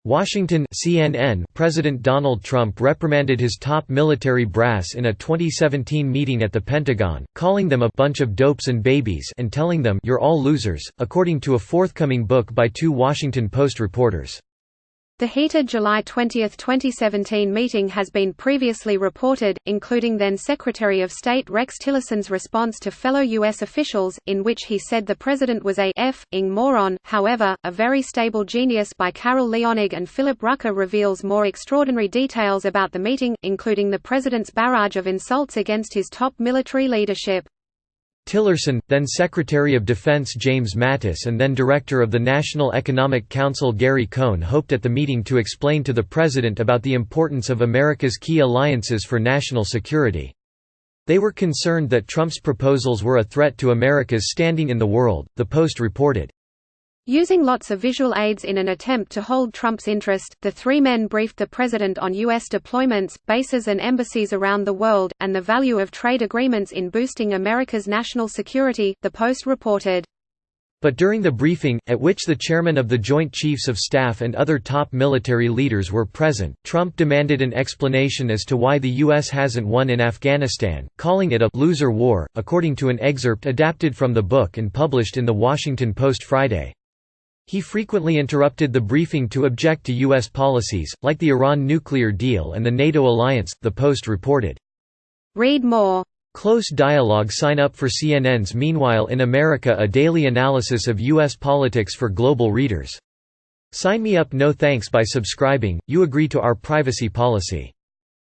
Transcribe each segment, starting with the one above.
Washington CNN President Donald Trump reprimanded his top military brass in a 2017 meeting at the Pentagon, calling them a bunch of dopes and babies and telling them you're all losers, according to a forthcoming book by two Washington Post reporters. The heated July 20, 2017 meeting has been previously reported, including then Secretary of State Rex Tillerson's response to fellow U.S. officials, in which he said the president was a f***ing moron. However, A Very Stable Genius by Carol Leonig and Philip Rucker reveals more extraordinary details about the meeting, including the president's barrage of insults against his top military leadership. Tillerson, then Secretary of Defense James Mattis and then Director of the National Economic Council Gary Cohn hoped at the meeting to explain to the president about the importance of America's key alliances for national security. They were concerned that Trump's proposals were a threat to America's standing in the world, the Post reported. Using lots of visual aids in an attempt to hold Trump's interest, the three men briefed the president on U.S. deployments, bases and embassies around the world, and the value of trade agreements in boosting America's national security, the Post reported. But during the briefing, at which the chairman of the Joint Chiefs of Staff and other top military leaders were present, Trump demanded an explanation as to why the U.S. hasn't won in Afghanistan, calling it a «loser war», according to an excerpt adapted from the book and published in The Washington Post Friday. He frequently interrupted the briefing to object to U.S. policies, like the Iran nuclear deal and the NATO alliance, the Post reported. Read more. Close dialogue. Sign up for CNN's Meanwhile in America, a daily analysis of U.S. politics for global readers. Sign me up. No thanks. By subscribing, you agree to our privacy policy.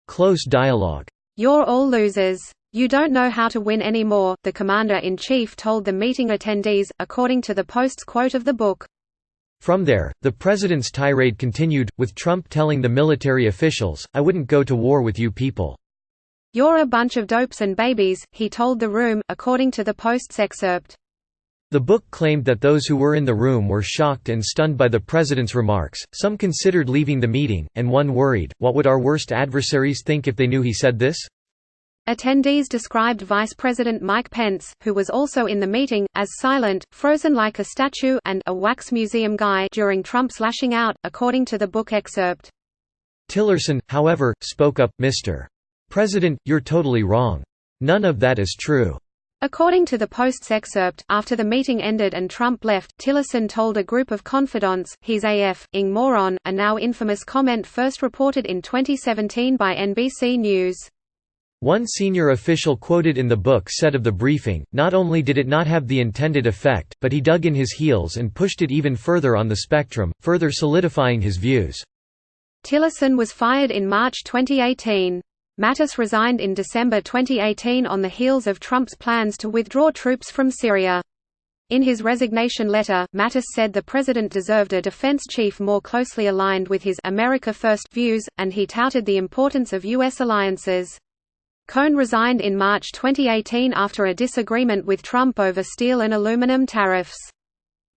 Close dialogue. You're all losers. You don't know how to win anymore, the commander-in-chief told the meeting attendees, according to the Post's quote of the book. From there, the president's tirade continued, with Trump telling the military officials, "I wouldn't go to war with you people. You're a bunch of dopes and babies," he told the room, according to the Post's excerpt. The book claimed that those who were in the room were shocked and stunned by the president's remarks, some considered leaving the meeting, and one worried, what would our worst adversaries think if they knew he said this? Attendees described Vice President Mike Pence, who was also in the meeting, as silent, frozen like a statue, and a wax museum guy during Trump's lashing out, according to the book excerpt. Tillerson, however, spoke up, "Mr. President, you're totally wrong. None of that is true." According to the Post's excerpt, after the meeting ended and Trump left, Tillerson told a group of confidants, "He's a f***ing moron," a now infamous comment first reported in 2017 by NBC News. One senior official quoted in the book said of the briefing, "Not only did it not have the intended effect, but he dug in his heels and pushed it even further on the spectrum, further solidifying his views." Tillerson was fired in March 2018. Mattis resigned in December 2018 on the heels of Trump's plans to withdraw troops from Syria. In his resignation letter, Mattis said the president deserved a defense chief more closely aligned with his "America First" views, and he touted the importance of U.S. alliances. Cohn resigned in March 2018 after a disagreement with Trump over steel and aluminum tariffs.